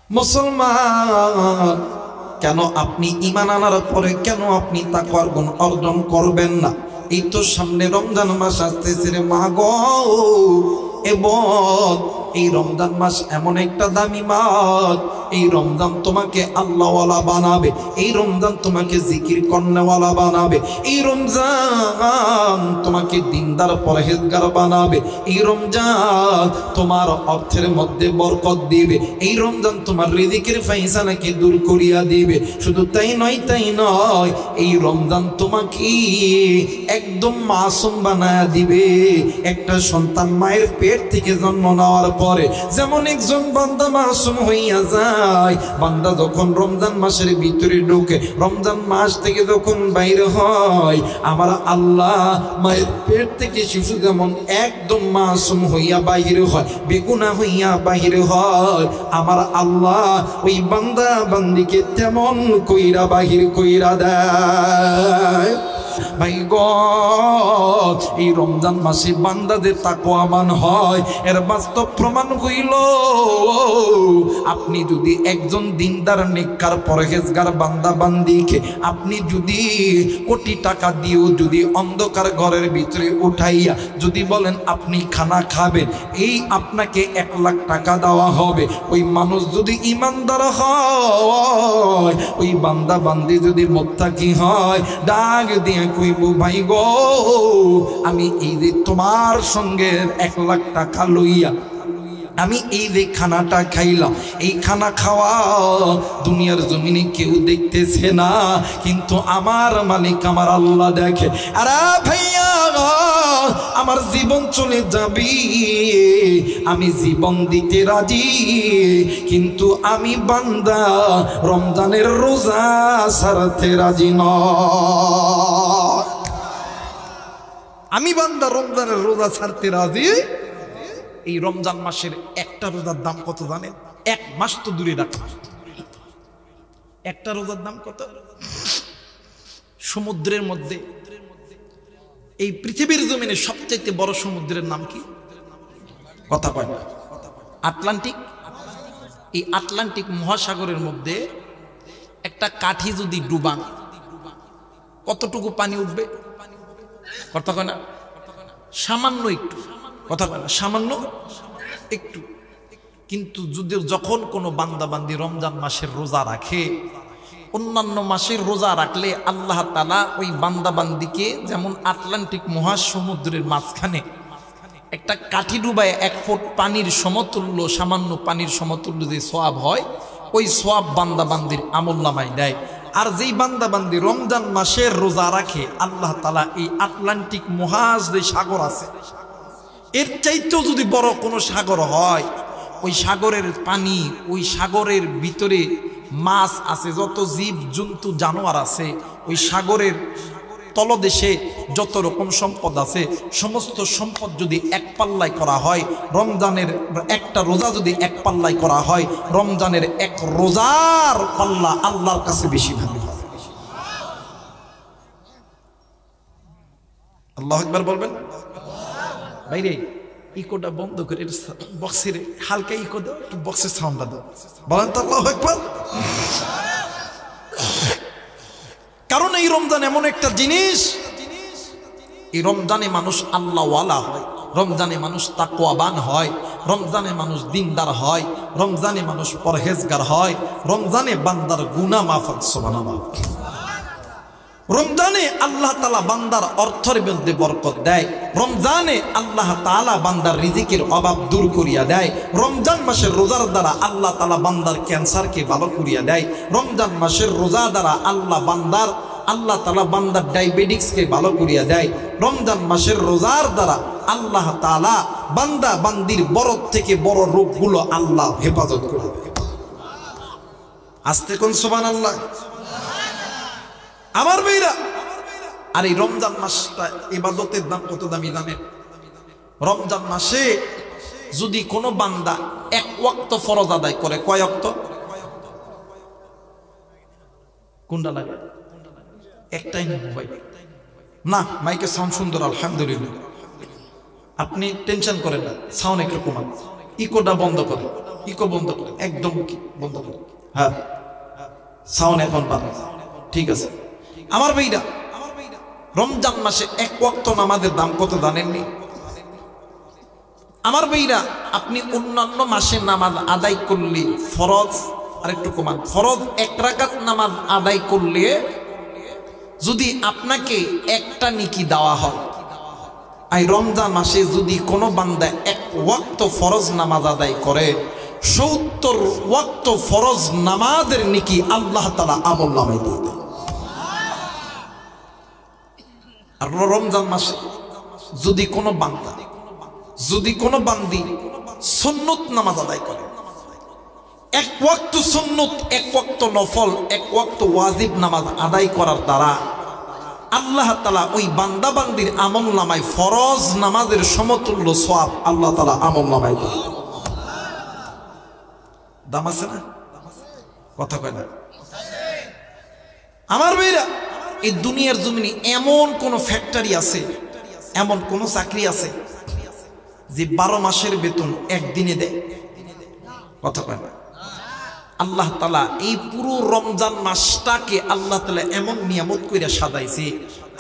মুসলমান, কেন আপনি ঈমান আনার পরে কেন আপনি তাকওয়ার গুণ অর্জন করবেন না? এই তো সামনে রমজান মাস আসতেছে রে মা গো। এবং এই রমজান মাস এমন একটা দামি মাস, এই রমজান তোমাকে আল্লাহওয়ালা বানাবে, এই রমজান তোমাকে জিকির করনেওয়ালা বানাবে, এই রমজান তোমাকে দিনদার পরহেজগার বানাবে, এই রমজান তোমার অর্থের মধ্যে বরকত দিবে, এই রমজান তোমার রিজিকের ফাইসানাকে দূর করিয়া দিবে। শুধু তাই নয়, তাই নয়, এই রমজান তোমাকে একদম মাসুম বানায়া দিবে। একটা সন্তান মায়ের পেট থেকে জন্ম নেওয়ার পরে যেমন একজন বান্দা মাসুম হইয়া যায়, বান্দা যখন রমজান মাসের ভিতরে ঢুকে, রমজান মাস থেকে যখন বাইরে হয়, আমার আল্লাহ মায়ের পেট থেকে শিশু যেমন একদম মাসুম হইয়া বাহির হয়, বেগুনা হইয়া বাহির হয়, আমার আল্লাহ ওই বান্দা বান্দিকে তেমন কইরা বাহির কইরা দেয়। ভাই গো, এই রমজান মাসে বান্দাদের তাকওয়াবান হয়, এর বাস্তব প্রমাণ হইল আপনি যদি একজন দিনদার নেককার পরহেজগার বান্দা বান্দিকে আপনি যদি কোটি টাকা দিয়েও যদি অন্ধকার ঘরের ভিতরে উঠাইয়া যদি বলেন আপনি খানা খাবেন, এই আপনাকে 1 লাখ টাকা দেওয়া হবে। ওই মানুষ যদি ইমানদার হয়, ওই বান্দা বান্দি যদি মুত্তাকি হয়, ডাক দিয়ে কইব ভাই গো, আমি এই যে তোমার সঙ্গে 1 লাখ টাকা লইয়া আমি এই যে খানাটা খাইলাম, এই খানা খাওয়া দুনিয়ার জমিনে কেউ দেখতেছে না, কিন্তু আমার মালিক আমার আল্লাহ দেখে। আরে ভাইয়া, আমার জীবন চলে যাবি, আমি জীবন দিতে রাজি, কিন্তু আমি বান্দা রমজানের রোজা ছাড়তে রাজি নয়। আমি বান্দা রমজানের রোজা ছাড়তে রাজি। এই রমজান মাসের একটা রোজার দাম কত জানেন? 1 মাস তো দূরে রাখা, একটা রোজার দাম কত? সমুদ্রের মধ্যে, এই পৃথিবীর জমিনে সবচেয়ে বড় সমুদ্রের নাম কি? কথা কয় না? আটলান্টিক। এই আটলান্টিক মহাসাগরের মধ্যে একটা কাঠি যদি ডুবান, কতটুকু পানি উঠবে? কথা কয় না? সামান্য একটু। কথা কয় না? সামান্য একটু। কিন্তু যদি যখন কোনো বান্দা বান্দি রমজান মাসের রোজা রাখে, অন্যান্য মাসের রোজা রাখলে আল্লাহ তাআলা ওই বান্দা বান্দিকে যেমন আটলান্টিক মহাসমুদ্রের মাঝখানে একটা কাঠি ডুবায় 1 ফুট পানির সমতুল্য, সামান্য পানির সমতুল্য যে সওয়াব হয়, ওই সওয়াব বান্দা বান্দির আমলনামায় দেয়। আর যেই বান্দা বান্দি রমজান মাসের রোজা রাখে, আল্লাহ তাআলা এই আটলান্টিক যে সাগর আছে, এর চাইতেও যদি বড় কোনো সাগর হয়, ওই সাগরের পানি, ওই সাগরের ভিতরে মাছ আছে, যত জীব জন্তু জানোয়ার আছে, ওই সাগরের তলদেশে যত রকম সম্পদ আছে, সমস্ত সম্পদ যদি 1 পাল্লায় করা হয়, রমজানের একটা রোজা যদি 1 পাল্লায় করা হয়, রমজানের 1 রোজার পাল্লা আল্লাহর কাছে বেশি ভালো হয়। আল্লাহু আকবার বলবেন। বাইরে ইকোটা বন্ধ করে বক্সের হালকা ইকো দাও, একটু বক্সের সাউন্ডটা দাও, বলেন তো আল্লাহু আকবার। কারণ এই রমজান এমন একটা জিনিস, এই রমজানে মানুষ আল্লাহওয়ালা হয়, রমজানে মানুষ তাকওয়াবান হয়, রমজানে মানুষ দিনদার হয়, রমজানে মানুষ পরহেজগার হয়, রমজানে বান্দার গুনাহ মাফ হয়। সুবহানাল্লাহ। রমজানে আল্লাহ তাআলা বান্দার অর্থের মধ্যে বরকত দেয়, রমজানে আল্লাহ তাআলা বান্দার রিজিকের অভাব দূর করিয়া দেয়, রমজান মাসের রোজার দ্বারা আল্লাহ তাআলা বান্দার ক্যান্সারকে ভালো করিয়া দেয়, রমজান মাসের রোজা দ্বারা আল্লাহ তাআলা বান্দার ডায়াবেটিসকে ভালো করিয়া দেয়, রমজান মাসের রোজার দ্বারা আল্লাহ তাআলা বান্দা বান্দির বড় থেকে বড় রোগগুলো আল্লাহ হেফাজত করে দেয়। আস্তে কোন সুবহানাল্লাহ। আমার ভাইরা, আর এই রমজান মাসটা ইবাদতের দাম কত দামি জানেন? রমজান মাসে যদি কোনো বান্দা 1 ওয়াক্ত ফরজ আদায় করে, কয় ওয়াক্ত? কোনটা লাগে? একটাই না ভাই, না মাইকে সাউন্ড সুন্দর, আলহামদুলিল্লাহ। আপনি টেনশন করেন না, সাউন্ড একটু কমান। ইকোটা বন্ধ করে, ইকো বন্ধ করে, একদম কি বন্ধ করে। হ্যাঁ সাউন্ড এখন পাবে, ঠিক আছে। আমার ভাইরা, রমজান মাসে এক ওয়াক্ত নামাজের দাম কত জানেননি? আমার ভাইরা, আপনি অন্যান্য মাসে নামাজ আদায় করলে ফরজ, আরেকটু কমান, ফরজ 1 রাকাত নামাজ আদায় করলে যদি আপনাকে একটা নেকি দেওয়া হয়, এই রমজান মাসে যদি কোনো বান্দা 1 ওয়াক্ত ফরজ নামাজ আদায় করে 70 ওয়াক্ত ফরজ নামাজের নেকি আল্লাহ তাআলা আমলনামায় দিয়ে দেয়। আর রমজান মাসে যদি কোনো বান্দা, যদি কোনো বান্দি সুন্নত নামাজ আদায় করে, 1 ওয়াক্ত সুন্নত, 1 ওয়াক্ত নফল, 1 ওয়াক্ত ওয়াজিব নামাজ আদায় করার দ্বারা আল্লাহ তাআলা ওই বান্দা বান্দির আমলনামায় ফরজ নামাজের সমতুল্য সওয়াব আল্লাহ তাআলা আমলনামায় দেন। দাম আছে না? কথা কয় না? আমার ভাইরা, এই দুনিয়ার জমিনে এমন কোন ফ্যাক্টরি আছে, এমন কোন চাকরি আছে যে 12 মাসের বেতন একদিনে দেয়? কথা কয় না? আল্লাহ তাআলা এই পুরো রমজান মাসটাকে আল্লাহ তাআলা এমন নিয়ামত কইরা সাজাইছে।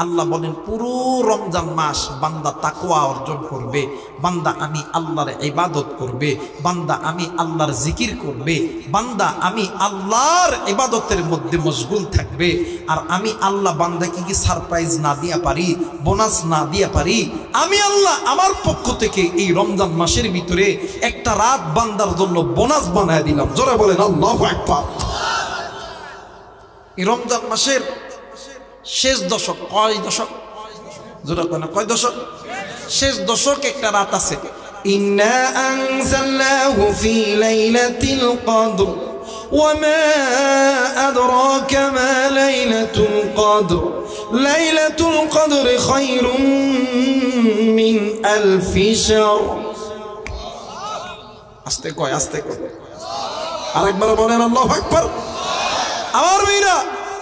আল্লাহ বলেন পুরো রমজান মাস বান্দা তাকওয়া অর্জন করবে, বান্দা আমি আল্লাহর ইবাদত করবে, বান্দা আমি আল্লাহর জিকির করবে, বান্দা আমি আল্লাহর ইবাদতের মধ্যে মশগুল থাকবে। আর আমি আল্লাহ বান্দাকে কি সারপ্রাইজ না দিয়া পারি, বোনাস না দিয়া পারি? আমি আল্লাহ আমার পক্ষ থেকে এই রমজান মাসের ভিতরে একটা রাত বান্দার জন্য বোনাস বানায় দিলাম। জোরে বলেন আল্লাহু আকবার। এই রমজান মাসের শেষ দশক, কয় দশক? জোরে বলেন কয় দশক? শেষ দশক একটা রাত আছে, ইন্না আনজালনাহু ফি লাইলাতিল কদর ওয়া মা আদরাকা মা লাইলাতুল কদর লাইলাতুল কদর খায়রুম মিন আলফি শাহর। আস্তে কয়, আস্তে কয়, আরেকবার বলেন আল্লাহু আকবার। আমার ভাইরা,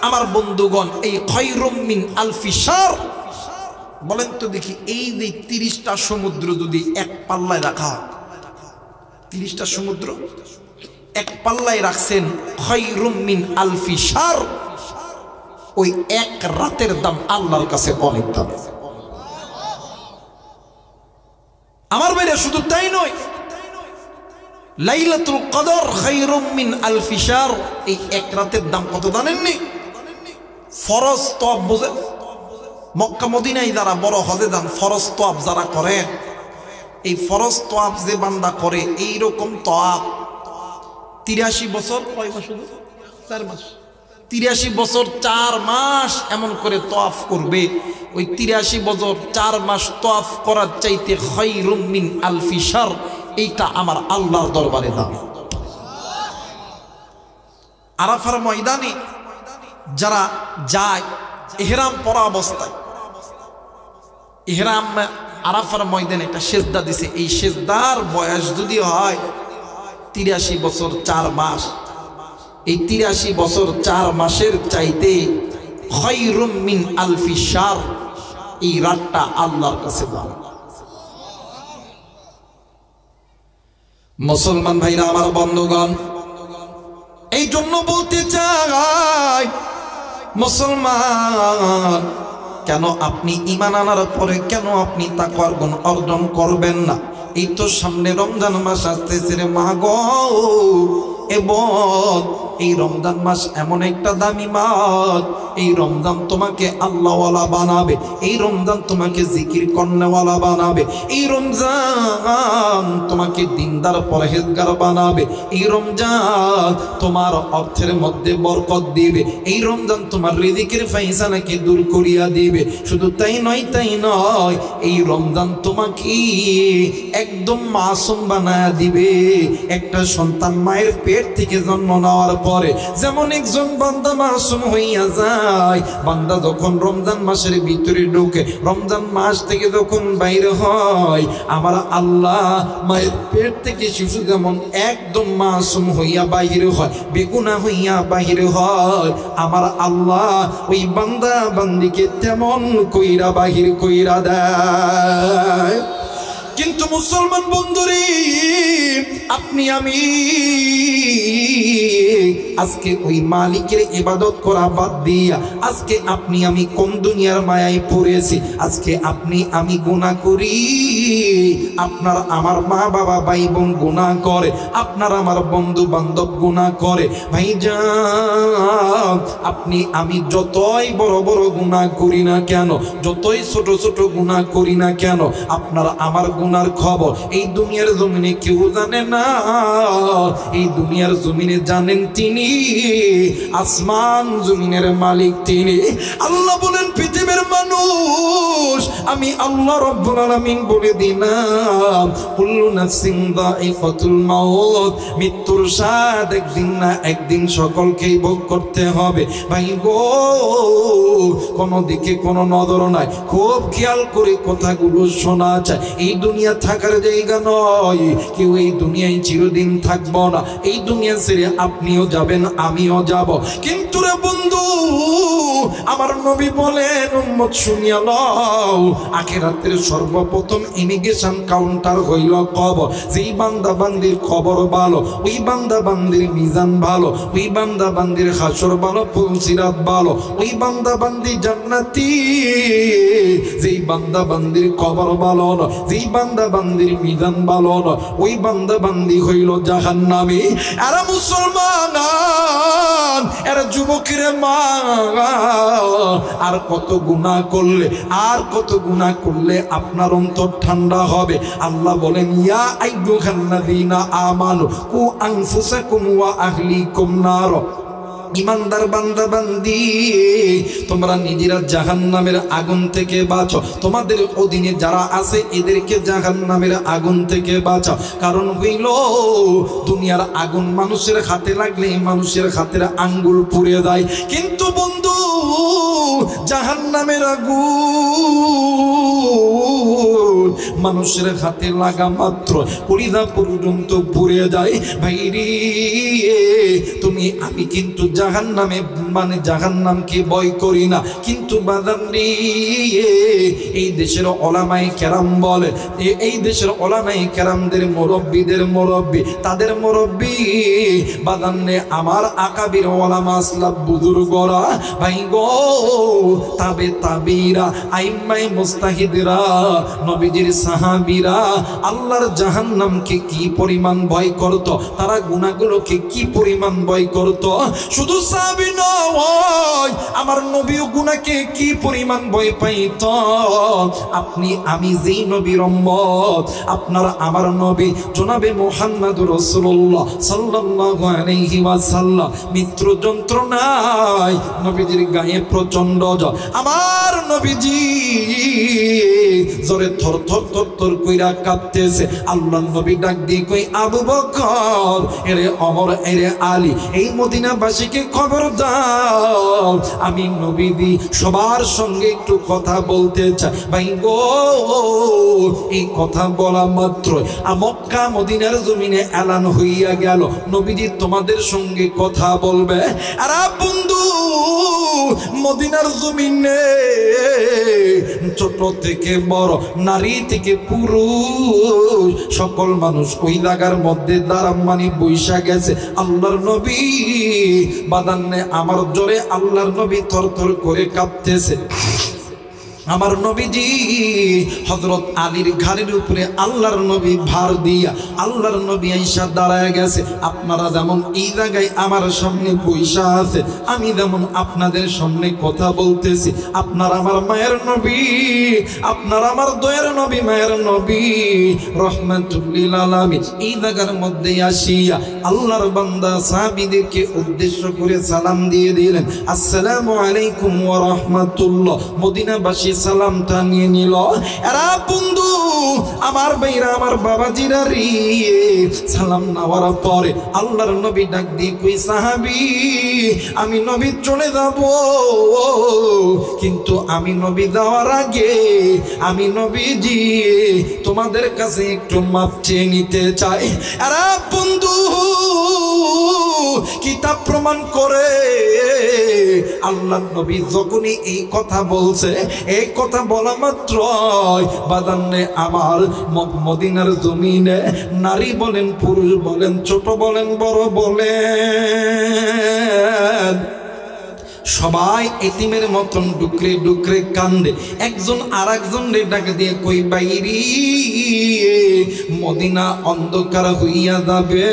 আমার বন্ধুগণ, এই খায়রুম মিন আলফি শাহর, বলেন তো দেখি, এই যে 30টা সমুদ্র যদি এক পাল্লায় রাখা, 30টা সমুদ্র এক পাল্লায় রাখছেন, খায়রুম মিন আলফি শাহর, ওই এক রাতের দাম আল্লাহর কাছে অনেক দাম। আমার ভাইরা, শুধু তাই নয়, লাইলাতুল কদর খায়রুম মিন আলফি শাহর, এই এক রাতের দাম কত জানেননি? ফরজ তওয়াফ বুঝেন? মক্কা মদিনায় যারা বড় হজে যান, ফরজ তওয়াফ যারা করেন, এই ফরজ তওয়াফ যে বান্দা করে, এইরকম তওয়াফ 83 বছর, কয় মাস? 4 মাস। 83 বছর 4 মাস এমন করে তওয়াফ করবে। ওই 83 বছর 4 মাস তওয়াফ করার চাইতে খায়রুম মিন আলফি শাহর, এইটা আমার আল্লাহর দরবারে দাম। আরাফার ময়দানে যারা যায় ইহরাম পরা অবস্থায়, ইহরাম আরাফার ময়দানে একটা সেজদা দিছে, এই সেজদার বয়স যদি হয় 83 বছর 4 মাস, এই 83 বছর 4 মাসের চাইতে খায়রুম মিন আলফি শাহর, এই রাতটা আল্লাহর কাছে দাম। মুসলমান ভাইরা, আমার বন্ধুগণ, এই জন্য বলতে চাই, মুসলমান, কেন আপনি ঈমান আনার পরে কেন আপনি তাকওয়ার গুণ অর্জন করবেন না? এই তো সামনে রমজান মাস আসতেছে রে মা গো, এবং এই রমজান মাস এমন একটা দামি মাস, এই রমজান তোমাকে আল্লাহওয়ালা বানাবে, এই রমজান তোমাকে জিকির করনেওয়ালা বানাবে, এই রমজান তোমাকে দিনদার পরহেজগার বানাবে, এই রমজান তোমার অর্থের মধ্যে বরকত দিবে, এই রমজান তোমার রিজিকের ফায়সালাকে দূর করিয়া দিবে। শুধু তাই নয়, তাই নয়, এই রমজান তোমাকে একদম মাসুম বানায়া দিবে। একটা সন্তান মায়ের পেট থেকে জন্ম নেওয়ার পরে যেমন একজন বান্দা মাসুম হইয়া যায়, বান্দা যখন রমজান মাসের ভিতরে ঢোকে, রমজান মাস থেকে যখন বাইরে হয়, আমার আল্লাহ মায়ের পেট থেকে শিশু যেমন একদম মাসুম হইয়া বাহির হয়, বেগুনা হইয়া বাহির হয়, আমার আল্লাহ ওই বান্দা বান্দিকে তেমন কইরা বাহির কইরা দেয়। কিন্তু মুসলমান বন্ধুরে, আপনি আমি আজকে ওই মালিকের ইবাদত করা বাদ দিয়া আজকে আপনি আমি কোন দুনিয়ার মায়ায় পড়েছি। আজকে আপনি আমি গুনাহ করি, আপনার আমার মা বাবা ভাই বোন গুনাহ করে, আপনার আমার বন্ধু বান্ধব গুনাহ করে। ভাইজান, আপনি আমি যতই বড় বড় গুনাহ করি না কেন, যতই ছোট ছোট গুনাহ করি না কেন, আপনার আমার গুনার খবর এই দুনিয়ার জমিনে কেউ জানে না। এই দুনিয়ার জমিনে জানেন তিনি, আসমান জমিনের মালিক তিনি। আল্লাহ বলেন, পৃথিবীর মানুষ আমি আল্লাহ রাব্বুল আলামিন বলে দিলাম, কুল্লু নাফসিন যায়িকাতুল মাউত, মৃত্যুর স্বাদ একদিন না একদিন সকলকেই ভোগ করতে হবে। ভাই গো, কোনো দিকে কোনো নজর নাই, খুব খেয়াল করে কথাগুলো শোনা যায়। এই দুনিয়া থাকার জায়গা নয়, কেউ এই দুনিয়ায় চিরদিন থাকবো না। এই দুনিয়া ছেড়ে আপনিও যাবেন, আমিও যাব। কিন্তু রে বন্ধু, আমার নবী বলেন, উম্মত শুনিয়া লও, আখিরাতের সর্বপ্রথম ইমিগ্রেশন কাউন্টার হইল কবর। যেই বান্দা বান্দির কবর ভালো, ওই বান্দা বান্দির মিজান ভালো, ওই বান্দা বান্দির হাসর ভালো, ফুলসিরাত ভালো, ওই বান্দা বান্দি জান্নাতি। যেই বান্দা বান্দির কবর ভালো না, যেই বান্দা বান্দির মিজান ভালো না, ওই বান্দা বান্দি হইল জাহান্নামী। এরা মুসলমান, এরা যুবকের মা, আর কত গুনাহ করলে, আর কত গুনাহ করলে আপনার অন্তর ঠান্ডা হবে। আল্লাহ বলেন, ইয়া আইয়ুহাল্লাযীনা আমানু কু আনফুসাকুম ওয়া আহলিকুম নার। ইমানদার বান্দা বান্দি, তোমরা নিজেরা জাহান্নামের আগুন থেকে বাঁচো, তোমাদের অধীনে যারা আছে এদেরকে জাহান্নামের আগুন থেকে বাঁচাও। কারণ হইল, দুনিয়ার আগুন মানুষের হাতে লাগলে মানুষের হাতের আঙ্গুল পুড়ে যায়, কিন্তু বন্ধু জাহান্নামের আগুন মানুষের হাতে লাগা মাত্র কলিজা পর্যন্ত পুড়ে যায়। ভাইরে, তুমি আমি কিন্তু জাহান্নামে মানে জাহান্নামকে ভয় করি না, কিন্তু বাদাম রে, এই দেশের ওলামায়ে কেরাম বলে, এই দেশের ওলামায়ে কেরামদের মুরব্বিদের মুরব্বি, তাদের মুরব্বি বাদান্নে আমার আকাবির ওলামা আসলাফ বুজুর্গরা, ভাই গো, তাবে তাবিরা, আইম্মায়ে মুস্তাহিদরা, নবীজির সাহাবীরা আল্লাহর জাহান্নামকে কি পরিমাণ ভয় করত, তারা গুনাহগুলোকে কি পরিমাণ ভয় করত। শুধু সাহাবী নয়, আমার নবীও গুনাহকে কি পরিমাণ ভয় পাইত। আপনি আমি যেই নবীর উম্মত, আপনার আমার নবী জনাবে মুহাম্মদুর রাসূলুল্লাহ সাল্লাল্লাহু আলাইহি ওয়াসাল্লাম, মৃত্যু যন্ত্রণায় নবীজির গায়ে প্রচন্ড জ্বর। আমার নবীজি জোরে থর থর থর থর কইরা কাঁপতেছে। আল্লাহর নবী ডাক দিয়ে কই, আবু বকর, এরে ওমর, এরে আলী, এই মদিনাবাসীকে খবর দাও, আমি নবীজি সবার সঙ্গে একটু কথা বলতে চাই। ভাই গো, এই কথা বলা মাত্র মক্কা মদিনার জমিনে এলান হইয়া গেল, নবীজি তোমাদের সঙ্গে কথা বলবে। আর বন্ধু, মদিনার জমিনে ছোট থেকে বড়, নারী থেকে পুরুষ, সকল মানুষ ওই জায়গার মধ্যে দাঁড়ামানি বৈশা গেছে। আল্লাহর নবী বাদান্নে আমার জোরে আল্লাহর নবী থর থর করে কাঁপতেছে। আমার নবীজি হযরত আলীর ঘাড়ের উপরে আল্লাহর নবী ভার দিয়া আল্লাহর নবী আইসা দাঁড়ায় গেছে। আপনারা যেমন এই জায়গায় আমার সামনে বৈশা আছে, আমি যেমন আপনাদের সামনে কথা বলতেছি, আপনার আমার মায়ের নবী, আপনার আমার দয়ার নবী, মায়ের নবী রাহমাতুল লিল আলামিন এই জায়গার মধ্যে আসিয়া আল্লাহর বান্দা সাহাবীদেরকে উদ্দেশ্য করে সালাম দিয়ে দিলেন, আসসালামু আলাইকুম ওয়া রাহমাতুল্লাহ। মদিনাবাসী সালামটা নিয়ে নিল। এরা বন্ধু আমার ভাইরা, আমার বাবাজিরা রে, সালাম নেওয়ার পরে আল্লাহর নবী ডাক দিয়ে কই, সাহাবী, আমি নবী চলে যাব, কিন্তু আমি নবী যাওয়ার আগে আমি নবীজি তোমাদের কাছে একটু মাপ চেয়ে নিতে চাই। এরা বন্ধু কিতাব প্রমাণ করে। আল্লাহ নবী যখনই এই কথা বলছে, এই কথা বলা মাত্র বাদান্নে আমার মদিনার জমিনে নারী বলেন, পুরুষ বলেন, ছোট বলেন, বড় বলেন, সবাই এতিমের মতন ডুকরে ডুকরে কান্দে। একজন আর একজন ডাক দিয়ে কই বাইরি, মদিনা অন্ধকার হইয়া যাবে,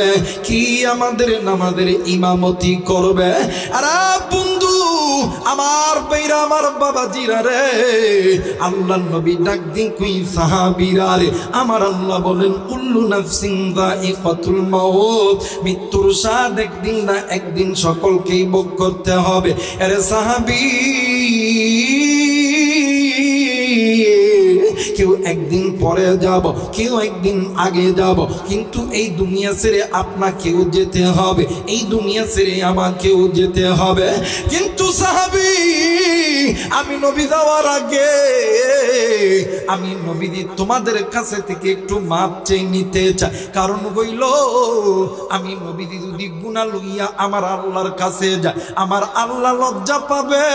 কি আমাদের নামাজের ইমামতি করবে? আরে বন্ধু আমার বাইরা, আমার বাবাজিরা রে, আল্লাহ নবী ডাক দিন কই সাহাবীরা রে, আমার আল্লাহ বলেন কুল্লু নাফসিন যায়িকাতুল মাউত, মৃত্যুর স্বাদ একদিন না একদিন সকলকেই ভোগ করতে হবে। আরে সাহাবী, কেউ একদিন পরে যাব, কেউ একদিন আগে যাব, কিন্তু এই দুনিয়া ছেড়ে আপনাকেও যেতে হবে, এই দুনিয়া ছেড়ে আমাকেও যেতে হবে। কিন্তু সাহাবী, আমি নবী যাওয়ার আগে আমি নবীজি তোমাদের কাছে থেকে একটু মাপ চেয়ে নিতে চাই। কারণ হইল, আমি নবীজি যদি গুনাহ লইয়া আমার আল্লাহর কাছে যাই, আমার আল্লাহ লজ্জা পাবে।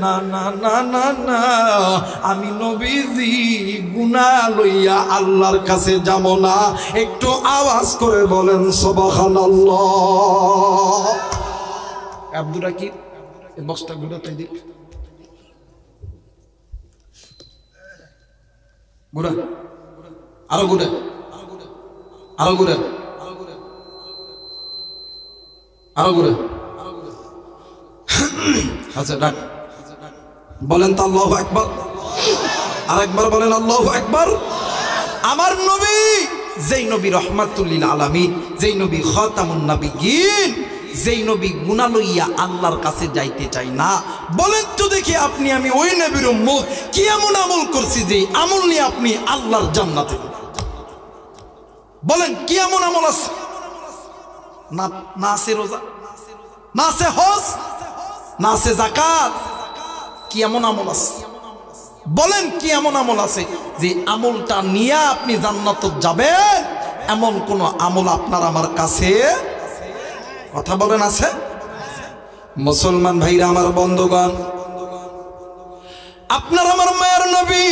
না না না না না, আমি নবীজি গুনাহ লইয়া আল্লাহর কাছে যাব না। একটু আওয়াজ করে বলেন সুবহানাল্লাহ। আব্দুর রাকিব এই বক্সটা ঘুরাতে দিক, ঘুরা, আরো ঘুরে, আরো ঘুরে, আরো ঘুরে। আচ্ছা ডাক বলেন তো আল্লাহু আকবার, আরেকবার বলেন আল্লাহু আকবার। আমার নবী, যেই নবী রহমাতুল লিল আলামিন, যেই নবী খাতামুন নবিয়্যিন, যেই নবী গুনাহ লইয়া আল্লাহর কাছে যাইতে চাই না। বলেন তো দেখি আপনি, আমি ওই নবীর উম্মত, কি এমন আমল করছি যে আমল নিয়ে আপনি আল্লাহর জান্নাতে? বলেন কি এমন আমল আছে? না না আছে রোজা, না আছে হজ, না আছে যাকাত। কি এমন আমল আছে? বলেন কি এমন আমল আছে যে আমলটা নিয়ে আপনি জান্নাতে যাবেন? এমন কোন আমল আপনার আমার কাছে, কথা বলেন, আছে? মুসলমান ভাইরা আমার, বন্ধুগণ, আপনার আমার মায়ের নবী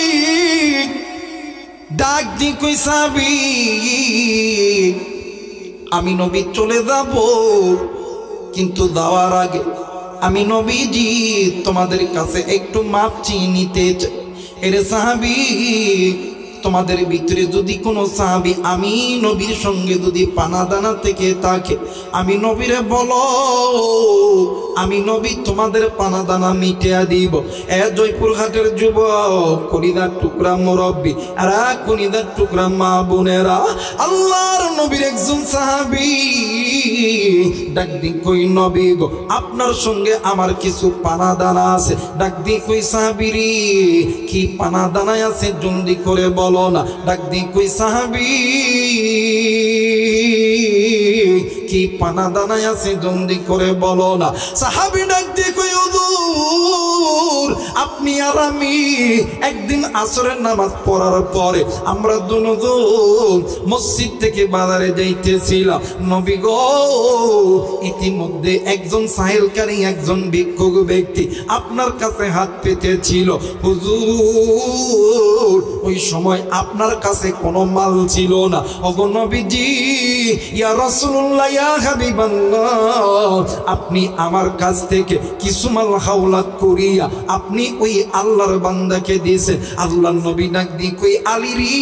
ডাক দি কই সাহাবী, আমি নবী চলে যাব, কিন্তু যাওয়ার আগে আমি নবীজি তোমাদের কাছে একটু মাপ চেয়ে নিতে চাই। এরে সাহাবী, তোমাদের ভিতরে যদি কোনো সাহাবী আমি নবীর সঙ্গে যদি পানা দানা থেকে থাকে, আমি নবীরে বলো, আমি নবী তোমাদের পানা দানা মিটিয়ে দিব। এ জয়পুরহাটের যুবক, কলিদার টুকরা মুরব্বী, আর কলিদার টুকরা মা বোনেরা, আল্লাহর নবীর একজন সাহাবী ডাক দি কই নবী গো, আপনার সঙ্গে আমার কিছু পানা দানা আছে। ডাক দি কই সাহাবী রে, কি পানা দানা আছে জলদি করে বলো না। ডাক দি কই সাহাবী, কি পানা দানা আছে জলদি করে বলো না। সাহাবী ডাক দি কই হুজুর, আপনি আর আমি একদিন আসরের নামাজ পড়ার পরে আমরা দুজন মসজিদ থেকে বাজারে যাইতেছিলাম। নবী গো, ইতিমধ্যে একজন সাহিলকারী, একজন ভিক্ষুক ব্যক্তি আপনার কাছে হাত পেতেছিল। হুজুর, ওই সময় আপনার কাছে কোনো মাল ছিল না। ওগো নবীজি, ইয়া রাসূলুল্লাহ, ইয়া হাবিবাল্লাহ, আপনি আমার কাছ থেকে কিছু মাল হাওলাত করিয়া আপনি ওই আল্লাহর বান্দাকে দিয়েছেন। আল্লাহর নবী ডাক দি কই আলী রে,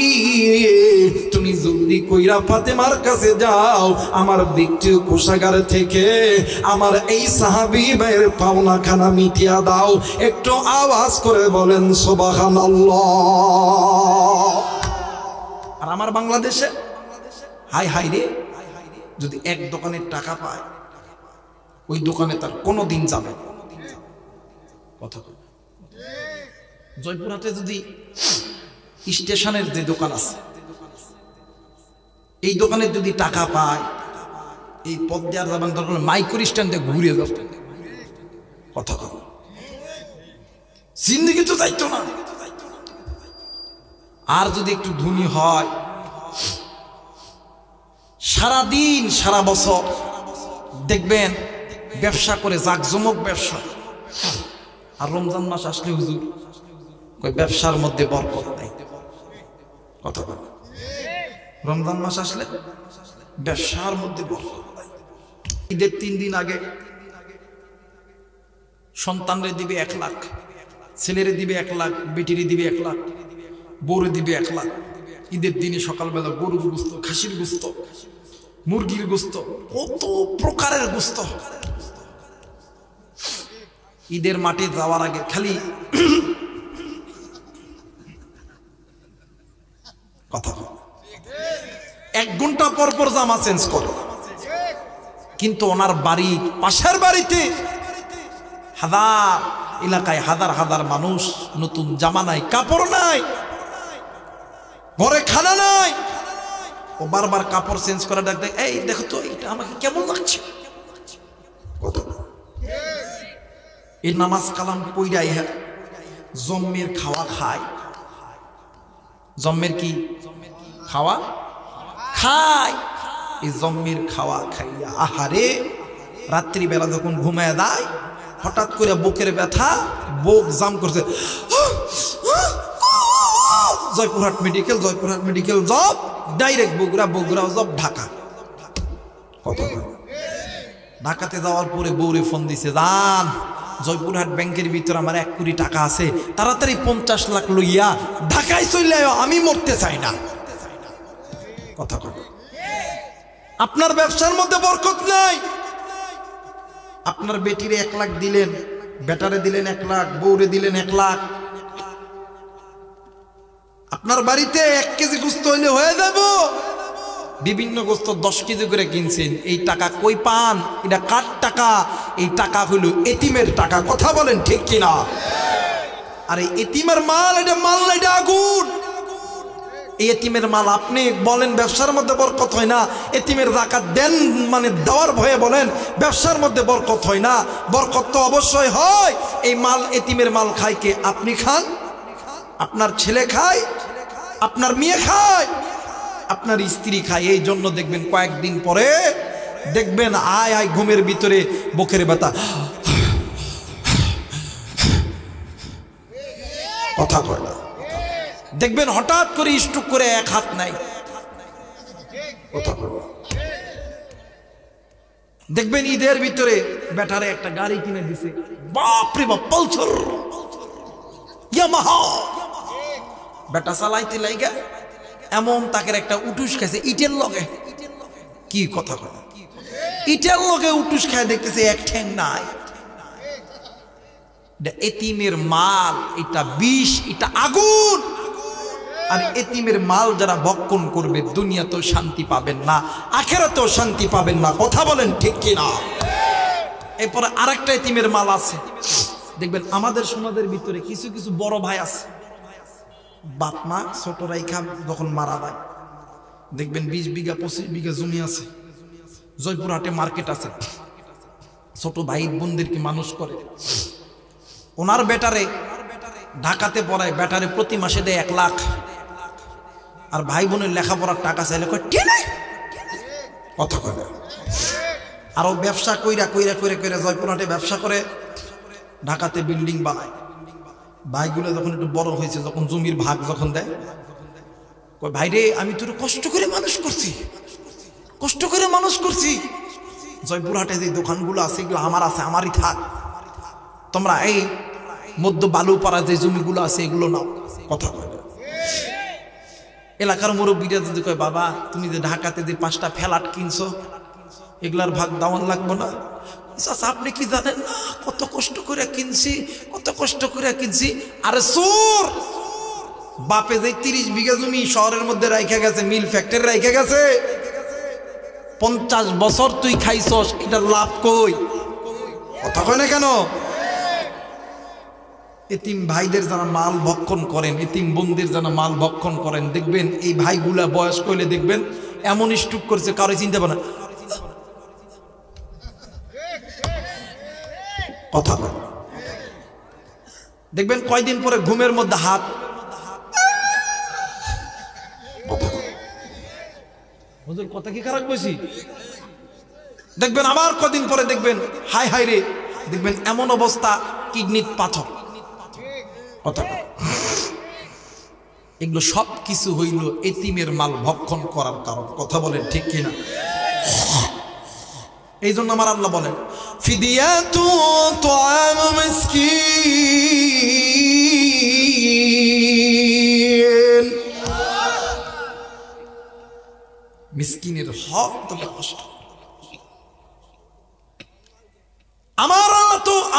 তুমি জলদি কইরা ফাতেমার কাছে যাও, আমার ব্যক্তিগত কোষাগার থেকে আমার এই সাহাবী ভাইয়ের পাওনা খানা মিটিয়া দাও। একটু আওয়াজ করে বলেন সুবহানাল্লাহ। আর আমার বাংলাদেশে হাই হাই রে, যদি এক দোকানের টাকা পায়, ওই দোকানে তার কোনো দিন যাবে কথা। জয়পুরহাটে যদি স্টেশনের যে দোকান আছে, এই দোকানে যদি টাকা পায়, এই পথ দেওয়ার যাবেন দরকার মাইক্রো স্ট্যান্ডে ঘুরে যাবে কথা। জিন্দিগি তো যাইতো না। আর যদি একটু ধনী হয়, সারা দিন সারা বছর দেখবেন ব্যবসা করে, জাকজমক ব্যবসা। আর রমজান মাস আসলে হুজুর কই ব্যবসার মধ্যে বরকত নাই। কথা বলে, রমজান মাস আসলে ব্যবসার মধ্যে বরকত নাই। ঈদের 3 দিন আগে সন্তানরে দিবে 1 লাখ, ছেলেরে দিবে 1 লাখ, বেটিরে দিবে 1 লাখ, বউরে দিবে 1 লাখ। ঈদের দিনে সকালবেলা গরুর গোস্ত, খাসির গোস্ত, মুরগির গোস্ত, কত প্রকারের গোস্ত। ঈদের মাঠে যাওয়ার আগে খালি কথা 1 ঘন্টা পর পর জামা চেঞ্জ করে। কিন্তু ওনার বাড়ি, পাশের বাড়িতে হাজার এলাকায় হাজার হাজার মানুষ, নতুন জামা নাই, কাপড় নাই, ঘরে খানা নাই। ও বারবার কাপড় চেঞ্জ করে ডাক দেয়, এই দেখো তো এটা আমাকে কেমন লাগছে। এই নামাজ কালাম পইরাই জম্মের খাওয়া খায়। জম্মের কি খাওয়া খায়? এই জম্মের খাওয়া খাইয়া আহারে রাত্রিবেলা যখন ঘুমায় দেয়, হঠাৎ করে বুকের ব্যথা, বুক জাম করছে। Joypurhat medical, Joypurhat medical job, direct Bogura, Bogura job Dhaka. ঢাকাতে যাওয়ার পরে বউরে ফোন দিছে, জান জয়পুরহাট ব্যাংকের ভিতরে আমার 1 কোটি টাকা আছে, তাড়াতাড়ি 50 লাখ লইয়া ঢাকায় চলে আয়, আমি মরতে চাই না। কথা কয়, আপনার ব্যবসার মধ্যে বরকত নাই। আপনার বেটিরে 1 লাখ দিলেন, বেটারে দিলেন 1 লাখ, বউরে দিলেন 1 লাখ। আপনার বাড়িতে 1 কেজি গোস্ত হইলে হয়ে যাব। বিভিন্ন গোস্ত 10 কেজি করে কিনছেন, এই টাকা কই পান? এটা কার টাকা? এই টাকা হইল এতিমের টাকা। কথা বলেন ঠিক কিনা? আরে এতিমের মাল, এটা মাল না, এটা আগুন। এই এতিমের মাল আপনি বলেন ব্যবসার মধ্যে বরকত হয় না, এতিমের যাকাত দেন মানে দেওয়ার ভয়ে বলেন ব্যবসার মধ্যে বরকত হয় না। বরকত তো অবশ্যই হয়। এই মাল, এতিমের মাল খায় কে? আপনি খান, আপনার ছেলে খায়, আপনার মেয়ে খায়, আপনার স্ত্রী খায়। এই জন্য দেখবেন কয়েকদিন পরে দেখবেন আয় আয় ঘুমের ভিতরে বুকের ব্যথা। কথা কয় না, দেখবেন হঠাৎ করে স্ট্রোক করে 1 হাত নাই। কথা কয় না, দেখবেন ঈদের ভিতরে বেটারে একটা গাড়ি কিনে দিছে, বাপরে বাপ, পালসার, ইয়ামাহা। বেটা চালাইতে লাইগা এমন তাকে একটা উটুস খাইছে ইটের লগে। কি কথা কয়, ইটের লগে উটুস খায়, দেখতেছে 1 ঠ্যাং নাই। এতিমের মাল, এটা বিষ, এটা আগুন। আর এতিমের মাল যারা ভক্ষণ করবে দুনিয়াতেও শান্তি পাবেন না, আখিরাতেও শান্তি পাবেন না। কথা বলেন ঠিক কিনা? এরপরে আরেকটা এতিমের মাল আছে, দেখবেন আমাদের সমাজের ভিতরে কিছু কিছু বড় ভাই আছে, বাপ মা ছোট রাইখা যখন মারা যায়, দেখবেন 20 বিঘা 25 বিঘা জমি আছে, জয়পুরহাটে মার্কেট আছে, ছোট ভাই বোনদেরকে মানুষ করে। ওনার বেটারে ঢাকাতে পড়ায়, বেটারে প্রতি মাসে দেয় 1 লাখ। আর ভাই বোনের লেখাপড়ার টাকা চাইলে কয় কে নাই। কথা কয় না। আরো ব্যবসা কইরা কইরা কইরা কইরা জয়পুরহাটে ব্যবসা করে, ঢাকাতে বিল্ডিং বানায়। ভাইগুলো যখন একটু বড় হয়েছে, যখন জমির ভাগ যখন দেয়, কয় ভাই রে, আমি তোর কষ্ট করে মানুষ করছি, কষ্ট করে মানুষ করছি। জয়পুরহাটে যে দোকানগুলো আছে এগুলো আমার আছে, আমারই থাক, তোমরা এই মধ্য বালুপাড়া যে জমিগুলো আছে এগুলো নাও। কথা কয়। এলাকার মুরব্বীরা যদি কয়, বাবা তুমি যে ঢাকাতে যে 5টা ফ্ল্যাট কিনছো, এগুলার ভাগ দাওয়ান লাগবো না? চাচা আপনি কি জানেন না কত কষ্ট করে কিনছি, কত কষ্ট করে কিনছি। আরে চোর, বাপে যে 30 বিঘা জমি শহরের মধ্যে রাইখা গেছে, মিল ফ্যাক্টরি রাইখা গেছে, 50 বছর তুই খাইছস, এটার লাভ কই? কথা কয় না কেন? এতিম ভাইদের যারা মাল ভক্ষণ করেন, এতিম বোনদের যারা মাল ভক্ষণ করেন, দেখবেন এই ভাইগুলা বয়স করলে দেখবেন এমন স্ট্রোক করছে, কারো চিন্তা পারে না। কথা বল, দেখবেন কয়দিন পরে ঘুমের মধ্যে হাত। হুজুর কথা কি খারাপ কইছি? দেখবেন আবার কদিন পরে দেখবেন হাই হাই রে, দেখবেন এমন অবস্থা কিডনির পাথর। কথা এগুলো সব কিছু হইল এতিমের মাল ভক্ষণ করার কারণ। কথা বলেন ঠিক কিনা? এই জন্য আমার আল্লাহ বলেন ফিদিয়াতু তুআম মিসকিন, মিসকিনের হক তোকে কষ্ট।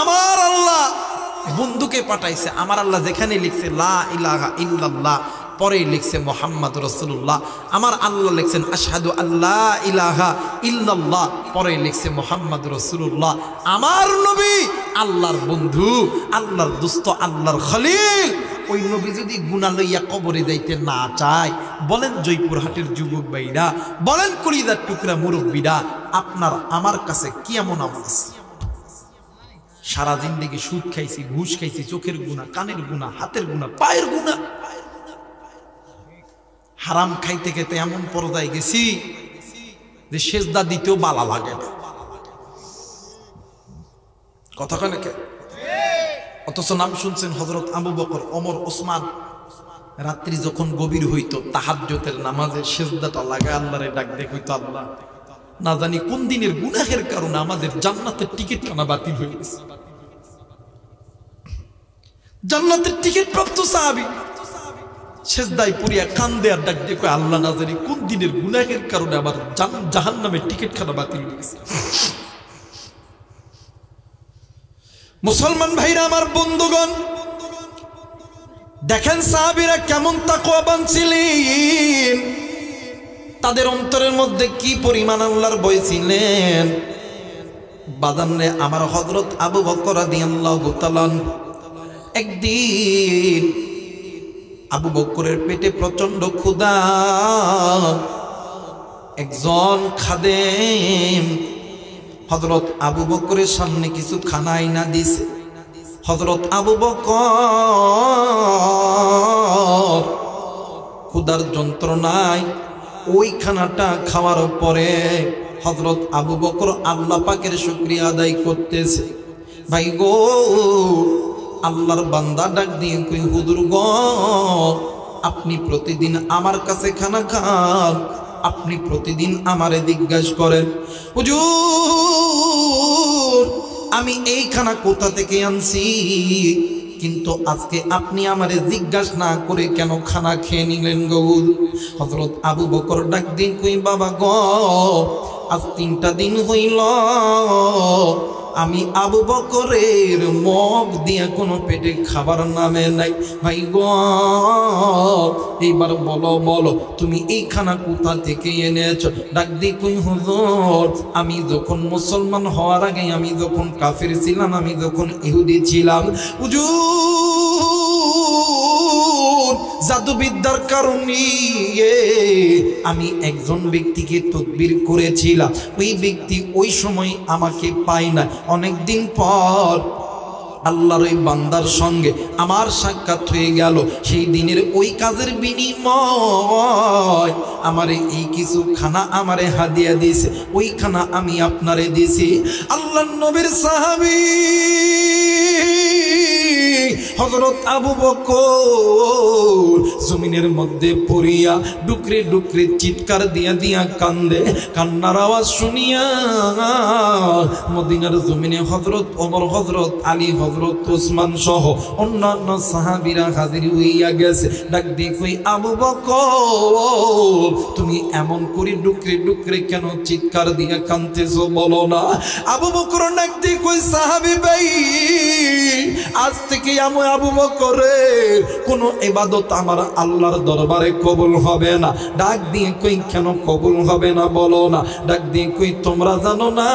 আমার আল্লাহ বন্ধুকে পাঠাইছে। আমার আল্লাহ যেখানে লিখছে লা ইলাহা ইল্লাল্লাহ, পরে লিখছে মুহাম্মদ রাসূলুল্লাহ। আমার আল্লাহ লিখছেন আশহাদু আল্লা ইলাহা ইল্লাল্লাহ, পরে লিখছে মুহাম্মদ রাসূলুল্লাহ। আমার নবী আল্লাহর বন্ধু, আল্লাহর দোস্ত, আল্লাহর খলিল। ওই নবী যদি গুনাহ লইয়া কবরে যাইতে না চায়, বলেন জয়পুরহাটের যুবক ভাইরা, বলেন কলিজার টুকরা মুরব্বীরা, আপনার আমার কাছে কি এমন আমল আছে? সারা জিন্দেগি সুদ খাইছি, ঘুষ খাইছি, চোখের গুনাহ, কানের গুনাহ, হাতের গুনাহ, পায়ের গুনাহ, হারাম খাইতে খেতে এমন পর্যায়ে গেছি যে সেজদা দিতেও বালা লাগে না। কথা কয় নাকি? অথচ নাম শুনছেন হযরত আবু বকর, ওমর, ওসমান। রাত্রি যখন গভীর হইতো তাহাজ্জুদের নামাজে সেজদাটা লাগায় আল্লাহরে ডাক দিয়ে কইতো, আল্লাহ না জানি কোন দিনের গুনাহের কারণে আমাদের জান্নাতের টিকিট কানা বাতিল হয়ে গেছে। জান্নাতের টিকিট প্রাপ্ত সাহাবী সেজদায় পড়িয়া কান্দে আর ডাক দিয়ে কয়, আল্লাহ না জানি কোন দিনের গুনাহের কারণে আমার জাহান্নামের টিকিট খানা বাতিল হয়ে গেছে। মুসলমান ভাইরা আমার, বন্ধুগণ, দেখেন সাহাবীরা কেমন তাকওয়াবান ছিলেন, তাদের অন্তরের মধ্যে কি পরিমাণ আল্লাহর ভয় ছিলেন। বাজানরে আমার হযরত আবু বকর রাদিয়াল্লাহু তাআলা, একদিন আবু বকরের পেটে প্রচন্ড ক্ষুধা। একজন খাদেম হযরত আবু বকরের সামনে কিছু খানা আইনা দিছে। হযরত আবু বকর ক্ষুধার যন্ত্রণায় ওই খানাটা খাওয়ার পরে হযরত আবু বকর আল্লাহ পাকের শুকরিয়া আদায় করতেছে। ভাই গো, আল্লাহর বান্দা ডাক দিয়ে কই, হুজুর গো, আপনি প্রতিদিন আমার কাছে খানা খান, আপনি প্রতিদিন আমারে জিজ্ঞাসা করেন, হুজুর আমি এই খানা কোথা থেকে আনছি, কিন্তু আজকে আপনি আমারে জিজ্ঞাসা না করে কেন খানা খেয়ে নিলেন গো? হযরত আবু বকর ডাক দিয়ে কই, বাবা গো, আজ 3টা দিন হইল আমি আবু বকরের মুখ দিয়ে কোনো পেটে খাবার নামে নাই। ভাই গো, এইবার বলো তুমি এই খানা কোথা থেকে এনেছো? ডাক দিয়ে কই, হুজুর আমি যখন মুসলমান হওয়ার আগে, আমি যখন কাফির ছিলাম, আমি যখন ইহুদি ছিলাম, হুজুর জাদুবিদ্যার কারণে আমি একজন ব্যক্তিকে তদবির করেছিলাম। ওই ব্যক্তি ওই সময় আমাকে পায় না। অনেকদিন পর আল্লাহর ওই বান্দার সঙ্গে আমার সাক্ষাৎ হয়ে গেল। সেই দিনের ওই কাজের বিনিময় আমারে এই কিছু খানা আমারে হাদিয়া দিয়েছে, ওই খানা আমি আপনারে দিয়েছি। আল্লাহর নবীর সাহাবী হযরত আবু বকর জমিনের মধ্যে পড়িয়া ডুকরে ডুকরে চিৎকার দিয়া দিয়া কান্দে। কান্নার আওয়াজ শুনিয়া মদিনার জমিনে হযরত ওমর, হযরত আলী, হযরত ওসমান সহ অন্যান্য সাহাবীরা হাজির হইয়া গেছে। ডাক দিয়ে কই, আবু বকর তুমি এমন করে ডুকরে ডুকরে কেন চিৎকার দিয়া কাঁদতেছো, বলো না? আবু বকর ডাক দিয়ে কই, সাহাবী ভাই, আজ থেকে আমি আবু বকরের কোনো ইবাদত আমার আল্লাহর দরবারে কবুল হবে না। ডাক দিয়ে কই, কেন কবুল হবে না বলো না? ডাক দিয়ে কই, তোমরা জানো না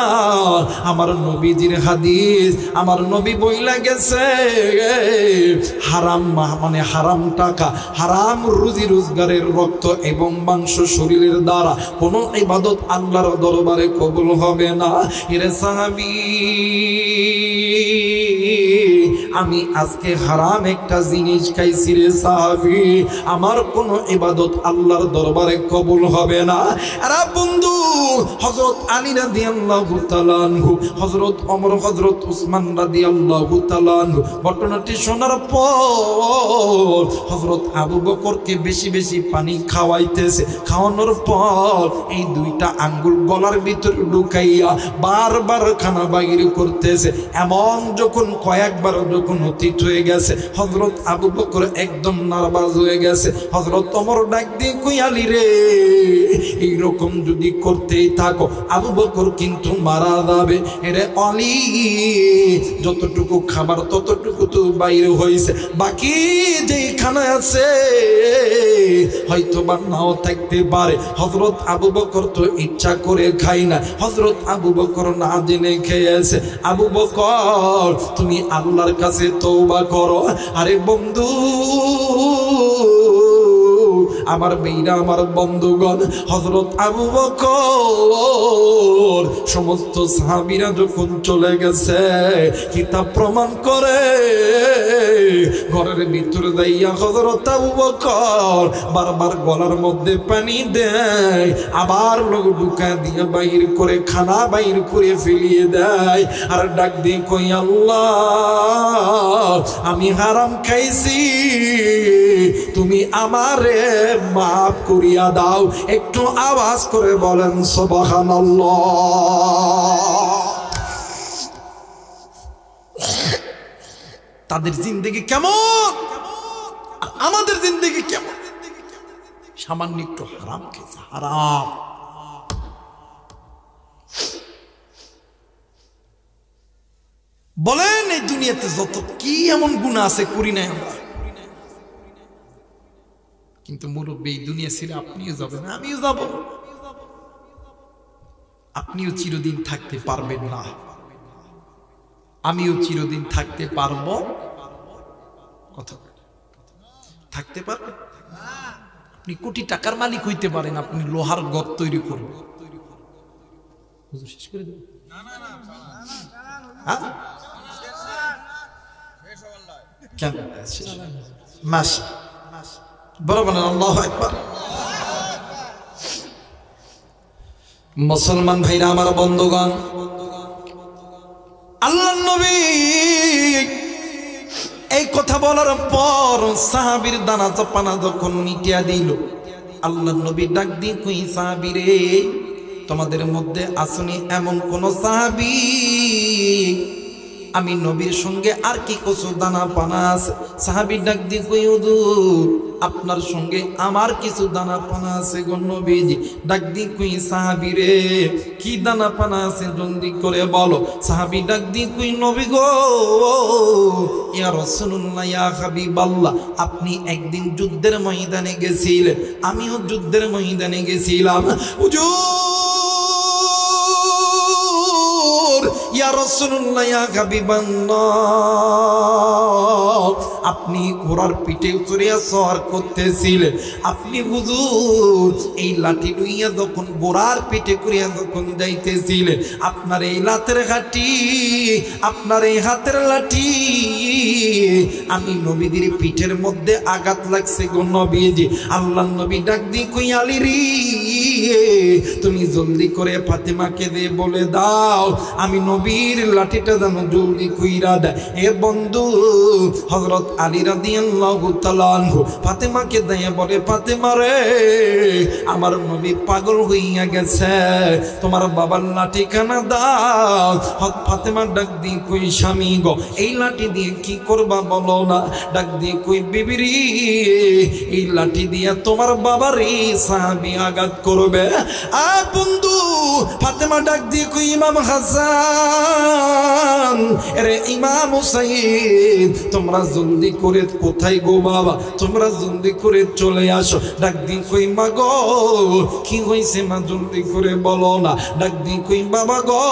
আমার নবীজির হাদিস, আমার নবী বইলা গেছে, হারাম মানে হারাম টাকা, হারাম রুজি রোজগারের রক্ত এবং মাংস শরীরের দ্বারা কোনো ইবাদত আল্লাহর দরবারে কবুল হবে না। এরে সাহাবী, আমি আজকে হারাম একটা জিনিস খাইছি রে সাহাবী, আমার কোনো ইবাদত আল্লাহর দরবারে কবুল হবে না। আরে বন্ধু, হযরত আলী রাদিয়াল্লাহু তাআলা আনহু, হযরত ওমর, হযরত উসমান রাদিয়াল্লাহু তাআলা আনহু ঘটনাটি শোনার পর হযরত আবু বকরকে বেশি বেশি পানি খাওয়াইতেছে। খাওয়ানোর পর এই দুইটা আঙ্গুল গলার ভিতরে ঢুকাইয়া বারবার খানা বাইর করতেছে। এমন যখন কয়েকবার যখন অতীত হয়ে গেছে, হযরত আবু বকর একদম নার্ভাস হয়ে গেছে। হযরত ওমর ডাক দিয়ে কই, আলী রে, এইরকম যদি করতেই থাকো আবু বকর কিন্তু মারা যাবে। এরে আলী, যতটুকু খাবার ততটুকু তো বাইরে হয়েছে, বাকি যেই খানা আছে হয়তো বা নাও থাকতে পারে। হযরত আবু বকর তো ইচ্ছা করে খাই না, হযরত আবু বকর না জেনে খেয়েছে। আবু বকর, তুমি আল্লাহর কাছে তওবা করো। আরে বন্ধু, আমার মেয়েরা, আমার বন্ধুগণ, হযরত আবু বকর সমস্ত সাহাবীরা যখন চলে গেছে, কিতাব প্রমাণ করে ঘরের ভিতরে যাইয়া হযরত আবু বকর বারবার গলার মধ্যে পানি দেয়, আবার লোক ঢুকা দিয়ে বাইর করে খানা বাইর করে ফেলিয়ে দেয়, আর ডাক দিয়ে কই, আল্লাহ, আমি হারাম খাইছি, তুমি আমারে মাফ করিয়া দাও। একটু আওয়াজ করে বলেন সুবহানাল্লাহ। তাদের জিন্দেগি কেমন, আমাদের জিন্দেগি কেমন? সামান্য একটু হারাম খেয়েছে, হারাম। বলেন, এই দুনিয়াতে যত কি এমন গুনাহ আছে করি নাই আমরা, কিন্তু মুরব্বী এই দুনিয়া ছেড়ে আপনিও যাবেন, আমিও যাব। আপনিও চিরদিন থাকতে পারবেন না, আমিও চিরদিন থাকতে পারবো। কথা থাকতে পারবেন? আপনি কোটি টাকার মালিক হইতে পারেন, আপনি লোহার গর্ত তৈরি করবেন। শেষ করে দেবেন? কেন? মাস বরাবর আল্লাহু আকবার। মুসলমান ভাইরা, আমার বন্ধুগণ, আল্লাহর নবী এই কথা বলার পর সাহাবীর দানা চাপানা যখন মিটিয়া দিল, আল্লাহর নবী ডাক দিয়ে কই, সাহাবী রে, তোমাদের মধ্যে আসনি এমন কোন সাহাবী আমি নবীর সঙ্গে আর কি কিছু দানা পানা আছে? সাহাবী ডাক দিয়ে কই, হুজুর, আপনার সঙ্গে আমার কিছু দানা পানা আছে গো নবীজি। ডাক দিয়ে কই, সাহাবী রে, কি দানা পানা আছে জলদি করে বলো। সাহাবী ডাক দিয়ে কই, নবী গো, ইয়া রাসূলুল্লাহ, ইয়া হাবিবাল্লাহ, আপনি একদিন যুদ্ধের ময়দানে গেছিলেন, আমিও যুদ্ধের ময়দানে গেছিলাম। হুজুর, ইয়া রাসূলুল্লাহ, ইয়া হাবিবাল্লাহ, আপনি ঘোড়ার পিঠে চড়িয়া সওয়ার করতেছিলেন। আপনি হুজুর এই লাঠি লইয়া যখন ঘোড়ার পিঠে করিয়া যখন যাইতেছিলেন, আপনার এই লাতের ঘাটি, আপনার এই হাতের লাঠি আমি নবীদের পিঠের মধ্যে আঘাত লাগছে গো নবীজি। আল্লাহর নবী ডাক দিয়ে কই, আলী রে, তুমি জলদি করে ফাতেমাকে দিয়ে বলে দাও আমি নবীর লাঠিটা যেন জলদি কইরা দেয়। এ বন্ধু, হযরত আলী রাদিয়াল্লাহু তাআলা আনহু ফাতেমাকে দিয়ে বলে, ফাতেমা রে, আমার নবী পাগল হইয়া গেছে, তোমার বাবার লাঠিখানা দাও। ফাতেমা ডাক দিয়ে কই, স্বামী গো, এই লাঠি দিয়ে কি করবা বলো না? ডাক দিয়ে কই, বিবি রে, এই লাঠি দিয়ে তোমার বাবারই সাহাবী আঘাত করবে। আ বন্ধু, ফাতেমা ডাক দিয়ে কই, ইমাম হাসান, আরে ইমাম হুসাইন, তোমরা জলদি করে কোথায় গো বাবা, তোমরা জলদি করে চলে আসো। ডাক দিয়ে কই, মা গো, কি হইছে মা, জলদি করে বলো না। ডাক দিয়ে কই, বাবা গো,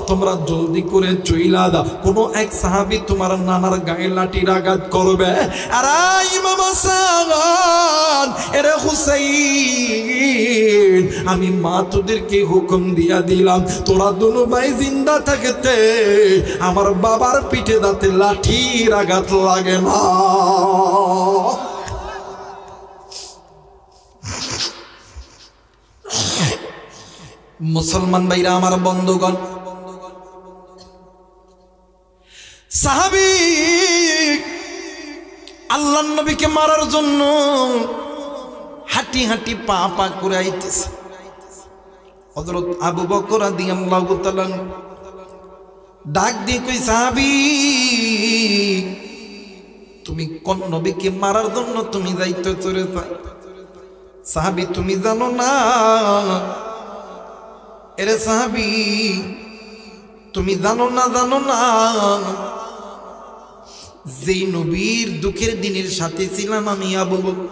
তোমরা জলদি করে চইলা দাও, কোনো এক সাহাবী তোমার নানার গায়ে লাঠির আঘাত করবে। আর ইমাম হাসান, আরে হুসাইন, আমি মা তোদেরকে হুকুম দিয়া দিলাম, তোরা দুনো ভাই জিন্দা থাকতে আমার বাবার পিঠে দাঁতে লাঠির আঘাত লাগে না। মুসলমান ভাইরা আমার বন্ধুগণ, সাহাবী আল্লাহর নবীকে মারার জন্য হাঁটি হাঁটি পা পা করে আইতেছে। হযরত আবু বকর রাদিয়াল্লাহু তাআলা ডাক দিয়ে কই, সাহাবী তুমি কোন নবীকে মারার জন্য তুমি যাইতে চলেছ? সাহাবী তুমি জানো না? এরে সাহাবী তুমি জানো না যেই নবীর দুঃখের দিনের সাথে ছিলাম আমি আবু বকর,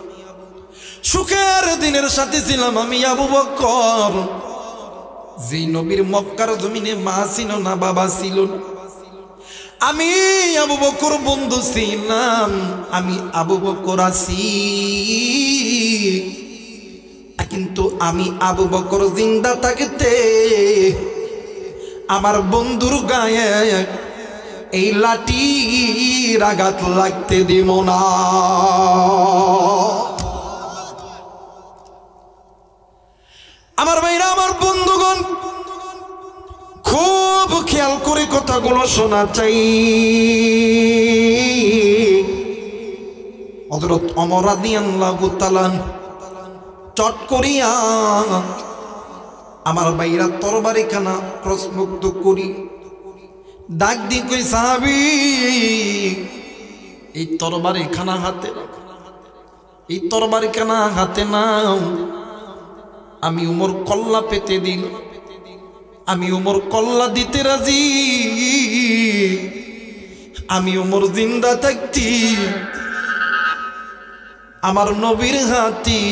সুখের দিনের সাথে ছিলাম আমি আবু বকর, যেই নবীর মক্কার জমিনে মা ছিল না, বাবা ছিল না, আমি আবু বকর বন্ধু ছিলাম, আমি আবু বকর আছি। কিন্তু আমি আবু বকর জিন্দা থাকতে আমার বন্ধুর গায়ে এই লাঠির আঘাত লাগতে দিব না। আমার ভাইরা, আমার বন্ধুগণ, খুব খেয়াল করে কথাগুলো শোনা চাই। হযরত ওমর রাদিয়াল্লাহু তাআলা চট করিয়া আমার ভাইরা তরবারিখানা প্রশ্নমুক্ত করি ডাক দিয়ে কই, সাহাবী এই তরবারিখানা হাতে নাও, এই তরবারিখানা হাতে নাও। আমি উমর কল্লা পেতে দিল, আমি উমর কল্লা দিতে রাজি। আমি উমর জিন্দা থাকতি আমার নবীর হাতি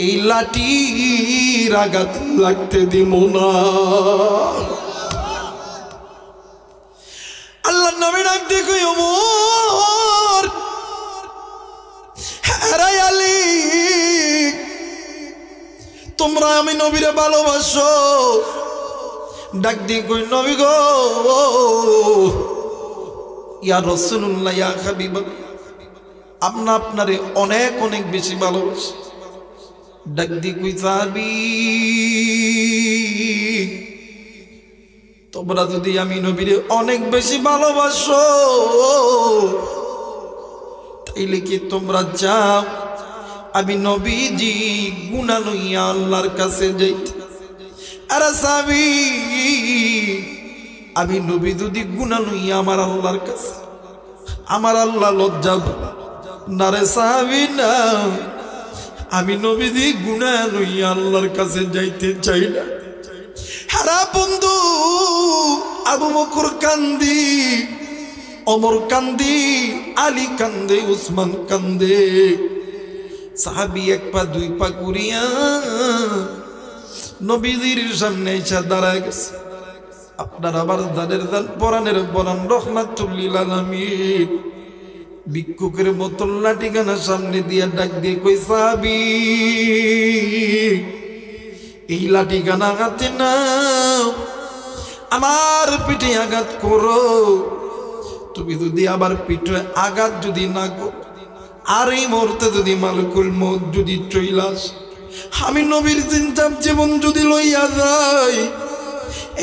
এই লাঠির আঘাত লাগতে দিব না। আল্লাহ নবী ডাক দিয়ে কই, ওমর হারাই আলী, তোমরা আমি নবীরে ভালোবাসো? ডাক দিয়ে কই, নবী গো, ইয়া রাসূলুল্লাহ, ইয়া হাবিবাল্লাহ, আপনারে অনেক অনেক বেশি ভালোবাসি। ডাক দিয়ে কই, সাহাবী তোমরা যদি আমি নবীরে অনেক বেশি ভালোবাসো তাইলে কি তোমরা যাও আমি নবীজি গুনাহ লইয়া আল্লাহর কাছে যাইতে? আরে সাহাবী, আমি নবী যদি গুনাহ লইয়া আমার আল্লাহর কাছে, আমার আল্লাহ লজ্জা না রে সাহাবী না, আমি নবীজি গুনাহ লইয়া আল্লাহর কাছে যাইতে চাই না। হারা বন্ধু আবু বকর কান্দি, ওমর কান্দি, আলী কান্দে, উসমান কান্দে। সাহাবী এক পা দুই পা করিয়া নবীজির সামনে এসে দাঁড়ায় গেছে। আপনার আবার দানের দান পরাণের পরাণ রহমাতুল লিল আলামিন ভিক্ষুকের মতো লাঠিখানা সামনে দিয়া ডাক দিয়ে কই, সাহাবী এই লাঠিখানা হাতে নাও, আমার পিঠে আঘাত করো। তুমি যদি আবার পিঠে আঘাত যদি না করো, আর এই মুহূর্তে যদি মালিকুল মউত যদি চইলাস, আমি নবীর জিন্দাব জীবন যদি লইয়া যাই,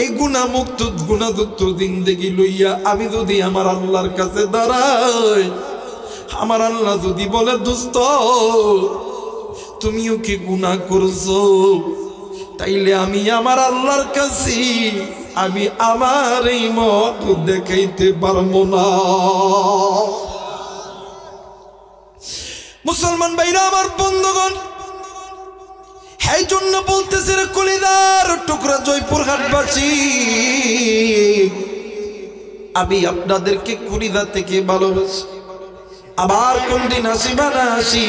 এই গুনাহমুক্ত গুনাহযুক্ত জিন্দেগি লইয়া আমি যদি আমার আল্লাহর কাছে দাঁড়াই, আমার আল্লাহ যদি বলে, দোস্ত তুমিও কি গুনাহ করছো, তাইলে আমি আমার আল্লাহর কাছে আমি আমার এই মত দেখাইতে পারবো না। মুসলমান ভাইরা, আমার বন্ধুগণ, এই জন্য বলতেছে রে কলিদার টুকরা জয়পুরহাটবাসী, আমি আপনাদেরকে কলিদা থেকে ভালোবাসি। আবার কোনদিন আসিবা না আসি,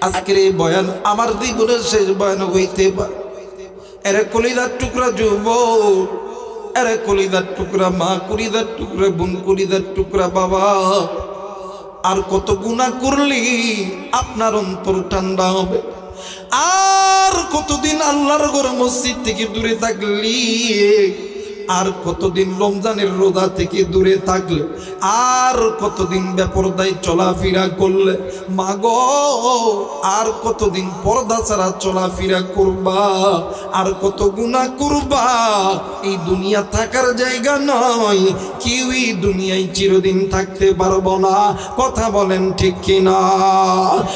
আজকের এই বয়ান আমার জীবনের শেষ বয়ান হইতে পারে। এরে কলিদার টুকরা যুবক, এরে কলিদার টুকরা মা, কলিদার টুকরা বোন, কলিদার টুকরা বাবা, আর কত গুনাহ করলি আপনার অন্তর ঠান্ডা হবে? আর কতদিন আল্লাহর ঘর মসজিদ থেকে দূরে থাকলি আর কতদিন রমজানের রোজা থেকে দূরে থাকলে, আর কতদিন বেপরদায় চলাফেরা করলে, মাগো আর কতদিন পর্দা ছাড়া চলাফেরা করবা, আর কত গুনাহ করবা। এই দুনিয়া থাকার জায়গা নয়, কেউই দুনিয়ায় চিরদিন থাকতে পারবো না। কথা বলেন ঠিক কিনা?